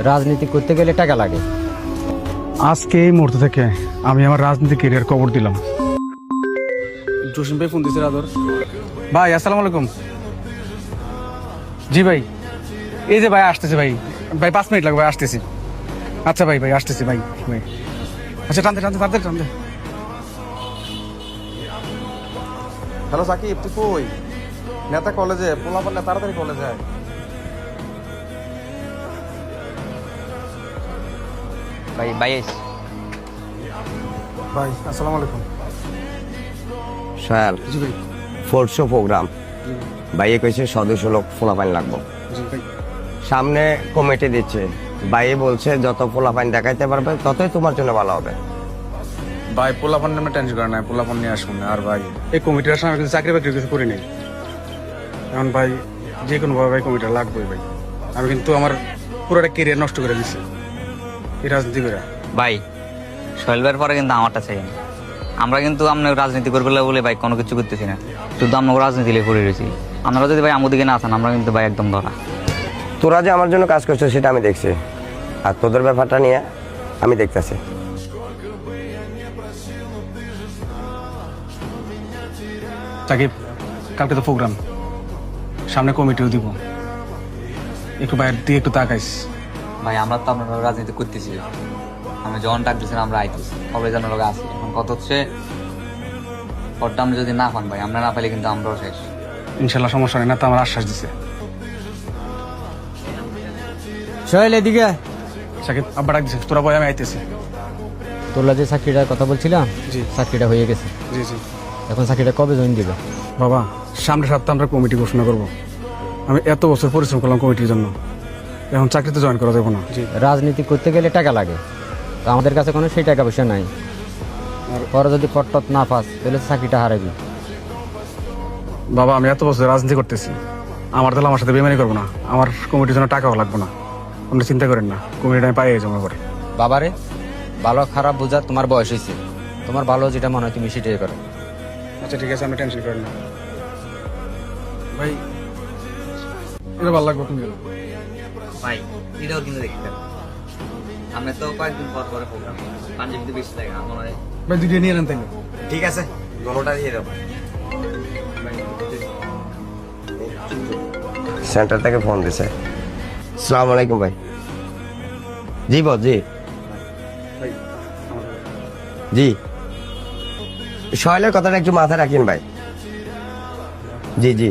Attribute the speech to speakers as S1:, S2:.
S1: রাজনীতি করতে গেলে টাকা লাগে।
S2: আজকে এই মুহূর্ত থেকে আমি আমার রাজনীতি ক্যারিয়ার কবর দিলাম। জসিম ভাই ফোন দিছে আদর ভাই। আসসালামু আলাইকুম। জি ভাই, এই যে ভাই আসতেছে ভাই। ভাই 5 মিনিট লাগবে, ভাই আসতেছি। আচ্ছা ভাই, ভাই আসতেছি ভাই। আচ্ছা টানতে টানতে টানতে টানতে।
S3: হ্যালো সাকিব, তুই কই? নেতা কলেজে, পোলাপান না, তাড়াতাড়ি কলেজে আয়।
S1: ভাই বাইশ
S2: ভাই আসসালামু আলাইকুম।
S4: সোহেল,
S2: জি ভাই।
S4: ফোর্সো প্রোগ্রাম বাইয়ে কইছে সদস্য লোক ফোলাপাইন লাগবো।
S2: জি ভাই।
S4: সামনে কমিটি দিচ্ছে, বাইয়ে বলছে যত ফোলাপাইন দেখাইতে পারবে ততই তোমার জন্য ভালো হবে।
S3: ভাই পোলাপান নামে টেনশন করে না, পোলাপান নিয়ে আসুন। আর ভাই
S2: এই কমিটির আসলে আমি কিন্তু চাকরি বাকরি কিছু করি নাই। এখন ভাই যে কোনো ভাবে ভাই কমিটি লাগবে ভাই। আমি কিন্তু আমার পুরোটা ক্যারিয়ার নষ্ট করে দিচ্ছি এই রাজনীতি করে।
S5: ভাই শৈলবার পরে কিন্তু আমারটা চাই না। আমরা কিন্তু আপনার রাজনীতি করবে বলে ভাই কোনো কিছু করতেছি না, শুধু আমরা রাজনীতি লিয়ে পড়ে রয়েছি। আপনারা যদি ভাই আমাদের দিকে না আসেন আমরা কিন্তু ভাই একদম ধরা।
S4: তোরা যে আমার জন্য কাজ করছো সেটা আমি দেখছি, আর তোদের ব্যাপারটা নিয়ে আমি দেখতেছি।
S2: সাকিব, কালকে তো প্রোগ্রাম, সামনে কমিটিও দিব, একটু বাইরে দিয়ে একটু তাকাইস।
S5: ভাই আমরা তো আপনারা রাজনীতি করতেছি, আমি যখন ডাক দিচ্ছেন আমরা আইতেছি, সবাই যেন লোক আসি। এখন কত হচ্ছে পরটা আমরা যদি না পান ভাই, আমরা না পাইলে কিন্তু আমরাও শেষ।
S2: ইনশাল্লাহ সমস্যা নেই, না তো আমার আশ্বাস দিছে।
S1: সোহেল এদিকে।
S2: সাকিব আব্বা ডাক দিছে, তোরা বয় আমি আইতেছি।
S1: তোলা যে চাকরিটার কথা বলছিলাম,
S2: জি
S1: চাকরিটা হয়ে গেছে।
S2: জি জি।
S1: এখন চাকরিটা কবে জয়েন দিবে?
S2: বাবা, সামনের সপ্তাহে আমরা কমিটি ঘোষণা করব। আমি এত বছর পরিশ্রম করলাম কমিটির জন্য, এখন চাকরিতে জয়েন করা যাবে না। জি।
S1: রাজনীতি করতে গেলে টাকা লাগে, তো আমাদের কাছে কোনো সেই টাকা পয়সা নাই। পরে যদি পট্টত না পাস তাহলে চাকরিটা হারাবি।
S2: বাবা, আমি এত বছর রাজনীতি করতেছি, আমার দল আমার সাথে বেমানি করবো না। আমার কমিটির জন্য টাকাও লাগবে না, আপনি চিন্তা করেন না। কমিটিটা আমি পাই যাবো এবার।
S1: বাবারে, ভালো খারাপ বোঝা তোমার বয়স হয়েছে, তোমার ভালো যেটা মনে হয় তুমি সেটাই করো।
S2: আচ্ছা ঠিক আছে, আমি টেনশন করেন না ভাই। এটা ভালো লাগবে তুমি।
S5: ভাই এটাও কিন্তু দেখতে আমরা তো কয়েকদিন পর পরে প্রোগ্রাম পাঞ্জাবিতে বেশি থাকে আমার মনে হয়।
S2: ভাই দুটো নিয়ে নেন তাইলে।
S4: ঠিক আছে, দোনোটা দিয়ে দেবো। সেন্টার থেকে ফোন দিছে। আসসালামু আলাইকুম ভাই। জি বস। জি জি, সোহেলের কথাটা একটু মাথায় রাখেন ভাই। জি জি।